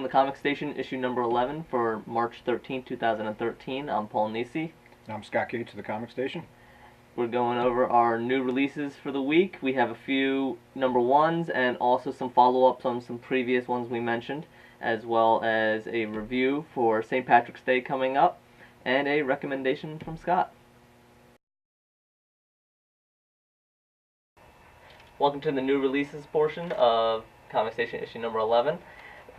the Comic Station, issue number 11 for March 13, 2013. I'm Paul Nisi. I'm Scott Cates of the Comic Station. We're going over our new releases for the week. We have a few number ones and also some follow-ups on some previous ones we mentioned, as well as a review for St. Patrick's Day coming up, and a recommendation from Scott. Welcome to the new releases portion of Comic Station issue number 11.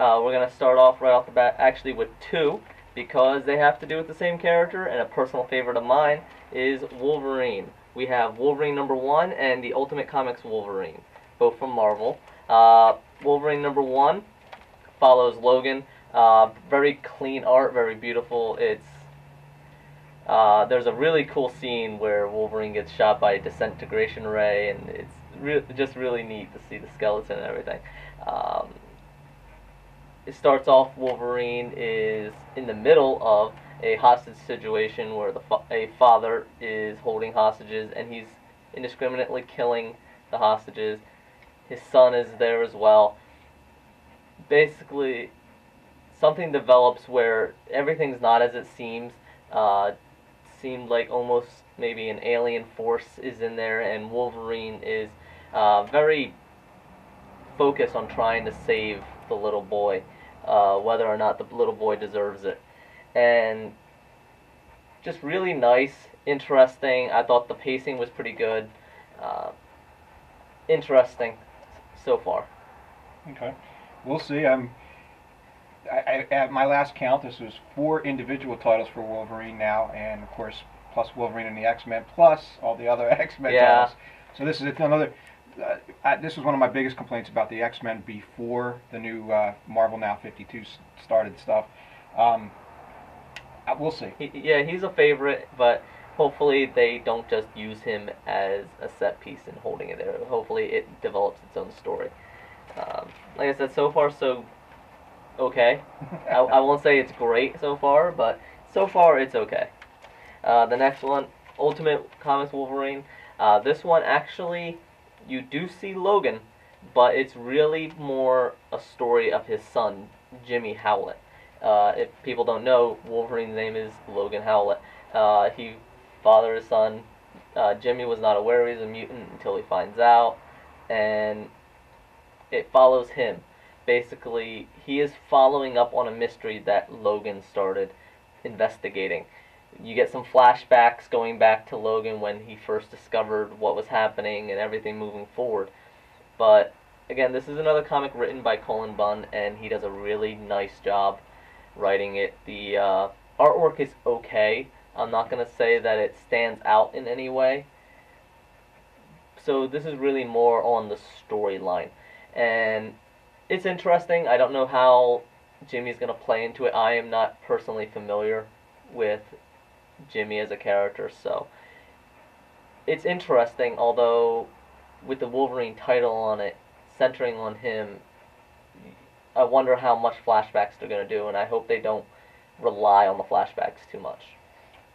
We're going to start off right off the bat actually with two, because they have to do with the same character, and a personal favorite of mine is Wolverine. We have Wolverine number 1 and the Ultimate Comics Wolverine, both from Marvel. Wolverine number 1 follows Logan. Very clean art, very beautiful. There's a really cool scene where Wolverine gets shot by a disintegration ray, and it's just really neat to see the skeleton and everything. It starts off, Wolverine is in the middle of a hostage situation where a father is holding hostages, and he's indiscriminately killing the hostages. His son is there as well. Basically, something develops where everything's not as it seems. Seemed like almost maybe an alien force is in there, and Wolverine is very focused on trying to save the little boy, whether or not the little boy deserves it. And just really nice, interesting. I thought the pacing was pretty good. Interesting so far. Okay, we'll see. At my last count, this was 4 individual titles for Wolverine now, and of course, plus Wolverine and the X-Men, plus all the other X-Men titles. So this is another. This was one of my biggest complaints about the X-Men before the new Marvel Now 52 started stuff. We'll see. He's a favorite, but hopefully they don't just use him as a set piece and holding it there. Hopefully it develops its own story. Like I said, so far so okay. I won't say it's great so far, but so far it's okay. The next one, Ultimate Comics Wolverine. This one actually, you do see Logan, but it's really more a story of his son, Jimmy Howlett. If people don't know, Wolverine's name is Logan Howlett. He fathered his son. Jimmy was not aware he was a mutant until he finds out, and it follows him. Basically, he is following up on a mystery that Logan started investigating. You get some flashbacks going back to Logan when he first discovered what was happening and everything moving forward. But again, this is another comic written by Cullen Bunn, and he does a really nice job writing it. The artwork is okay. I'm not going to say that it stands out in any way. So this is really more on the storyline. And it's interesting. I don't know how Jimmy's going to play into it. I am not personally familiar with Jimmy as a character, so it's interesting, although with the Wolverine title on it, centering on him, I wonder how much flashbacks they're going to do, and I hope they don't rely on the flashbacks too much.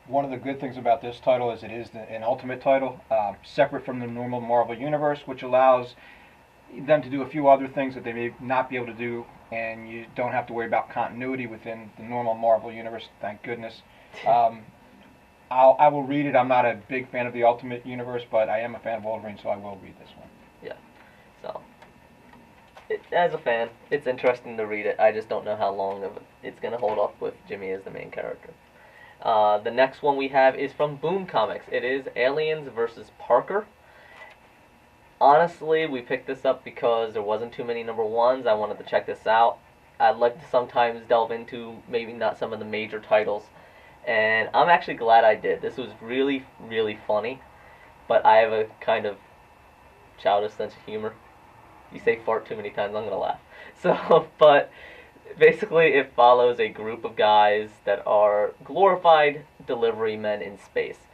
One of the good things about this title is it is an Ultimate title, separate from the normal Marvel Universe, which allows them to do a few other things that they may not be able to do, and you don't have to worry about continuity within the normal Marvel Universe, thank goodness. I will read it. I'm not a big fan of the Ultimate Universe, but I am a fan of Wolverine, so I will read this one. Yeah. So, as a fan, it's interesting to read it. I just don't know how long it's going to hold up with Jimmy as the main character. The next one we have is from Boom Comics. It is Aliens vs. Parker. Honestly, we picked this up because there wasn't too many number ones. I wanted to check this out. I'd like to sometimes delve into maybe not some of the major titles, and I'm actually glad I did. This was really, really funny, but I have a kind of childish sense of humor. You say fart too many times, I'm going to laugh. So, but basically it follows a group of guys that are glorified delivery men in space.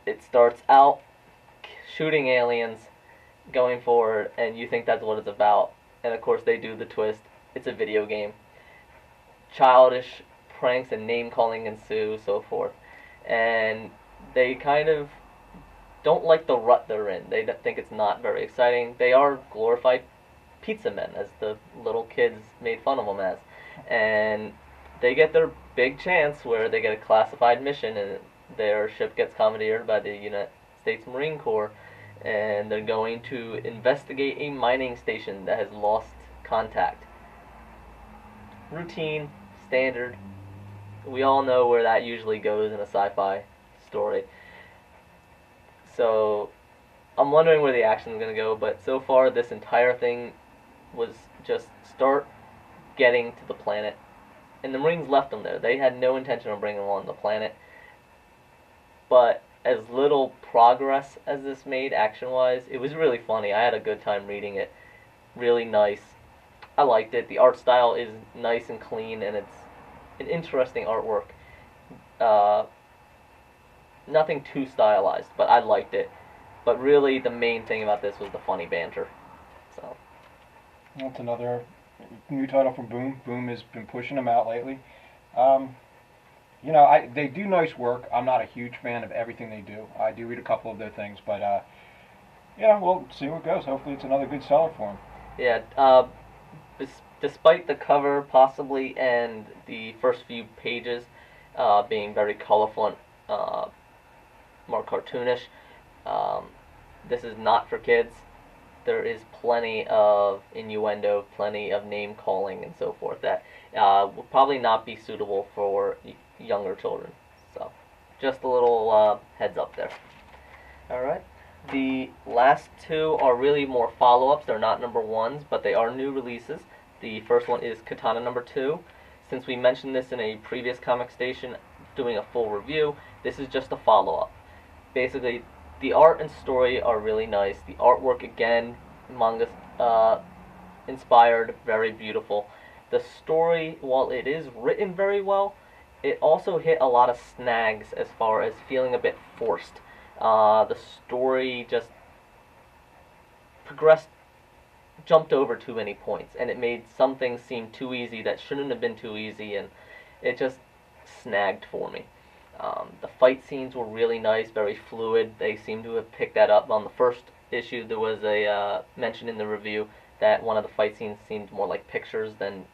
It starts out shooting aliens, going forward, and you think that's what it's about. And of course they do the twist. It's a video game. Childish pranks and name-calling ensue, so forth. And they kind of don't like the rut they're in. They think it's not very exciting. They are glorified pizza men, as the little kids made fun of them as. And they get their big chance where they get a classified mission and their ship gets commandeered by the United States Marine Corps, and they're going to investigate a mining station that has lost contact. Routine, standard. We all know where that usually goes in a sci-fi story. So I'm wondering where the action is going to go, but so far this entire thing was just start getting to the planet. And the Marines left them there. They had no intention of bringing them on the planet. But as little progress as this made action-wise, it was really funny. I had a good time reading it. Really nice. I liked it. The art style is nice and clean, and it's an interesting artwork. Nothing too stylized, but I liked it. But really, the main thing about this was the funny banter. So That's another new title from Boom. Boom has been pushing them out lately. Um, they do nice work. I'm not a huge fan of everything they do. I do read a couple of their things, but we'll see where it goes. Hopefully, it's another good seller for them. yeah, despite the cover possibly and the first few pages being very colorful and more cartoonish, this is not for kids. There is plenty of innuendo, plenty of name calling and so forth that will probably not be suitable for younger children. So, just a little heads up there. Alright. The last two are really more follow-ups. They're not number ones, but they are new releases. The first one is Katana number 2. Since we mentioned this in a previous comic station doing a full review, this is just a follow-up. Basically, the art and story are really nice. The artwork, again, manga inspired, very beautiful. The story, while it is written very well, it also hit a lot of snags as far as feeling a bit forced. The story just jumped over too many points, and it made some things seem too easy that shouldn't have been too easy, and it just snagged for me. The fight scenes were really nice, very fluid. They seem to have picked that up on the first issue. There was a mention in the review that one of the fight scenes seemed more like pictures than,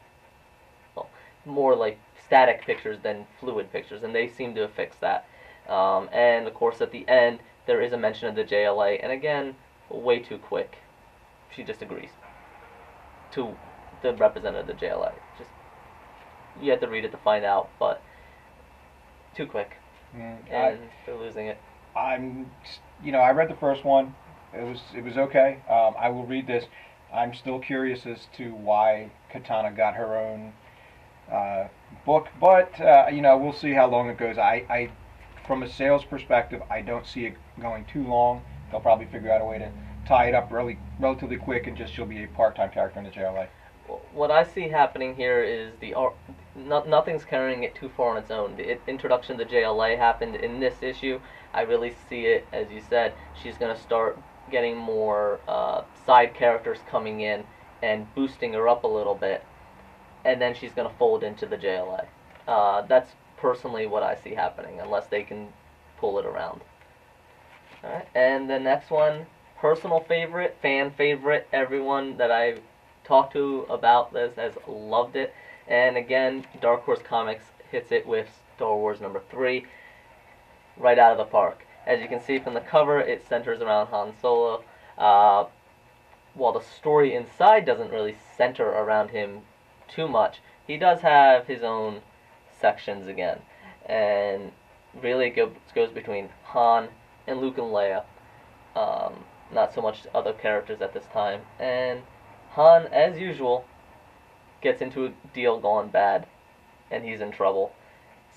well, more like static pictures than fluid pictures, and they seem to have fixed that. And of course, at the end, there is a mention of the JLA, and again, way too quick. She just agrees to the representative of the JLA. Just you have to read it to find out, but too quick, and they're losing it. I read the first one. It was okay. I will read this. I'm still curious as to why Katana got her own book, but we'll see how long it goes. I from a sales perspective, I don't see it going too long. They'll probably figure out a way to tie it up relatively quick, and just she'll be a part-time character in the JLA. What I see happening here is nothing's carrying it too far on its own. The introduction to the JLA happened in this issue. I really see it, as you said, she's going to start getting more side characters coming in and boosting her up a little bit, and then she's going to fold into the JLA. That's personally what I see happening, unless they can pull it around. Alright, and the next one, personal favorite, fan favorite, everyone that I've talked to about this has loved it. And again, Dark Horse Comics hits it with Star Wars number 3 right out of the park. As you can see from the cover, it centers around Han Solo. While the story inside doesn't really center around him too much, he does have his own sections again. And really it goes between Han and Luke and Leia. Not so much other characters at this time. And Han, as usual, gets into a deal gone bad, and he's in trouble.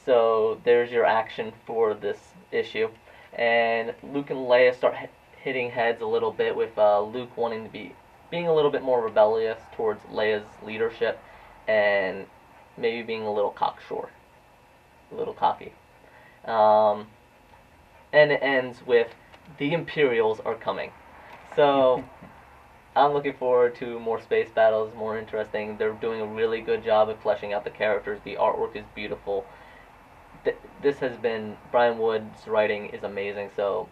So there's your action for this issue. And Luke and Leia start hitting heads a little bit, with Luke wanting to being a little bit more rebellious towards Leia's leadership, and maybe being a little cocksure, a little cocky. And it ends with the Imperials are coming. So I'm looking forward to more space battles, more interesting. They're doing a really good job of fleshing out the characters. The artwork is beautiful. This has been, Brian Wood's writing is amazing, so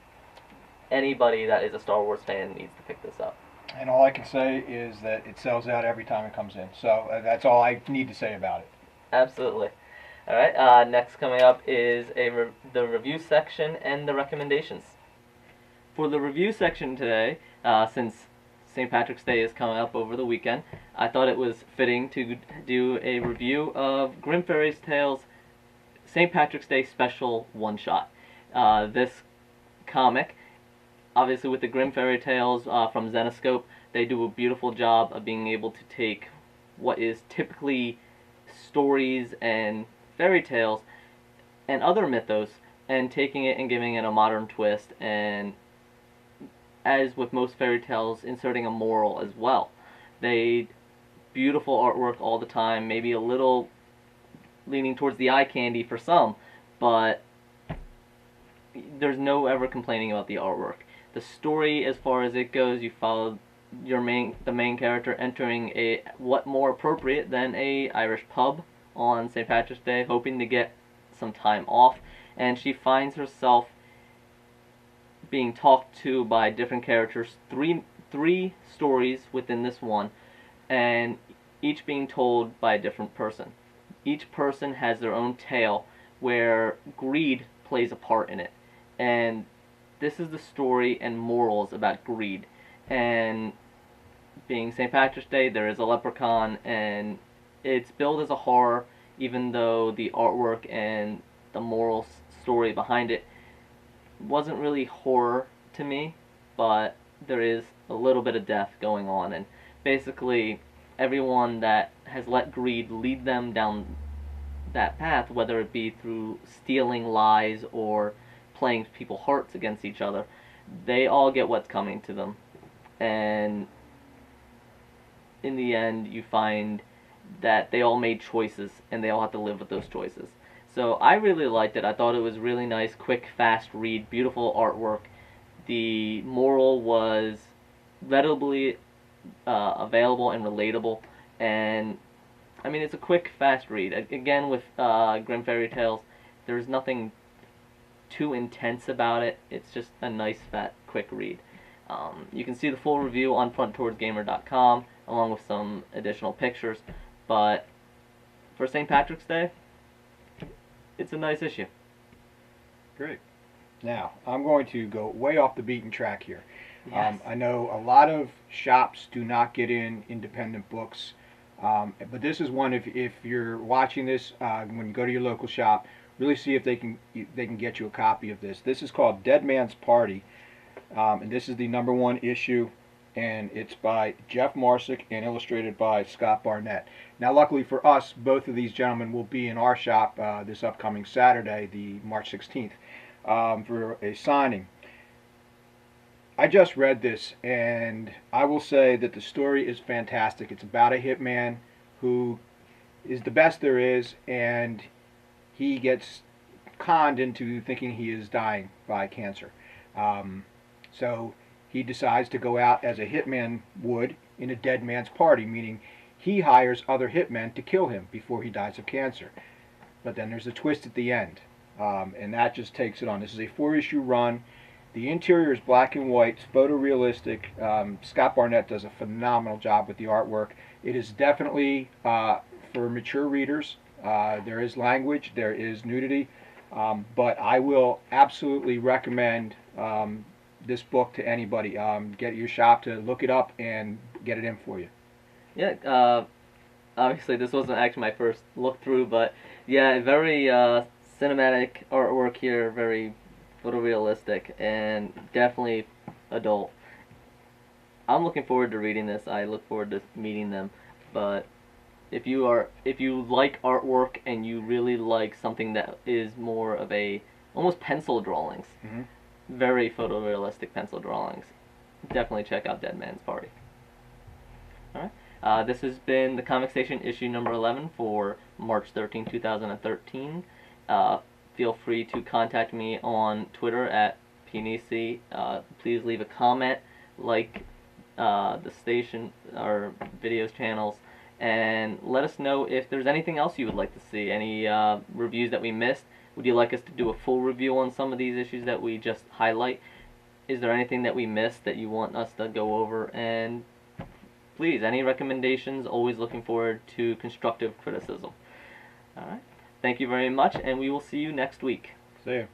anybody that is a Star Wars fan needs to pick this up. And all I can say is that it sells out every time it comes in. So that's all I need to say about it. Absolutely. All right. Next coming up is the review section and the recommendations. For the review section today, since St. Patrick's Day is coming up over the weekend, I thought it was fitting to do a review of Grimm Fairy Tales St. Patrick's Day special one-shot. This comic, obviously with the Grimm Fairy Tales from Zenescope, they do a beautiful job of being able to take what is typically stories and fairy tales and other mythos and taking it and giving it a modern twist, and as with most fairy tales, inserting a moral as well. They beautiful artwork all the time, maybe a little leaning towards the eye candy for some, but there's no ever complaining about the artwork. The story, as far as it goes, you follow the main character entering a what more appropriate than a Irish pub on St. Patrick's Day, hoping to get some time off, and she finds herself being talked to by different characters, three stories within this one, and each being told by a different person. Each person has their own tale where greed plays a part in it, and this is the story and morals about greed. And being St. Patrick's Day, there is a leprechaun, and it's billed as a horror, even though the artwork and the moral story behind it wasn't really horror to me, but there is a little bit of death going on, and basically everyone that has let greed lead them down that path, whether it be through stealing lies or playing people's hearts against each other, they all get what's coming to them. And in the end, you find that they all made choices, and they all have to live with those choices. So I really liked it. I thought it was really nice, quick, fast read, beautiful artwork. The moral was readily available and relatable, and I mean, it's a quick, fast read. Again, with Grimm Fairy Tales, there's nothing too intense about it. It's just a nice, fat, quick read. You can see the full review on fronttowardgamer.com, along with some additional pictures, but for St. Patrick's Day, it's a nice issue. Great. Now, I'm going to go way off the beaten track here. Yes. I know a lot of shops do not get in independent books, but this is one, if you're watching this, when you go to your local shop, really see if they can get you a copy of this. This is called Dead Man's Party, and this is the #1 issue, and it's by Jeff Marsick and illustrated by Scott Barnett. Now, luckily for us, both of these gentlemen will be in our shop this upcoming Saturday, the March 16th, for a signing. I just read this, and I will say that the story is fantastic. It's about a hitman who is the best there is, and he gets conned into thinking he is dying by cancer. So he decides to go out as a hitman would in a dead man's party, meaning he hires other hitmen to kill him before he dies of cancer. But then there's a twist at the end, and that just takes it on. This is a 4-issue run. The interior is black and white, it's photorealistic. Scott Barnett does a phenomenal job with the artwork. It is definitely for mature readers. There is language, there is nudity, but I will absolutely recommend this book to anybody. Get your shop to look it up and get it in for you. Yeah, obviously this wasn't actually my first look through, but yeah, very cinematic artwork here, very photorealistic, and definitely adult. I'm looking forward to reading this. I look forward to meeting them, but if you like artwork and you really like something that is more of a almost pencil drawings, very photorealistic pencil drawings, definitely check out Dead Man's Party. All right. This has been the Comic Station issue number 11 for March 13, 2013. Feel free to contact me on Twitter at PNEC. Please leave a comment, like the station or videos channels, and let us know if there's anything else you would like to see, any reviews that we missed. Would you like us to do a full review on some of these issues that we just highlight? Is there anything that we missed that you want us to go over? And please, any recommendations, always looking forward to constructive criticism. All right. Thank you very much, and we will see you next week. See you.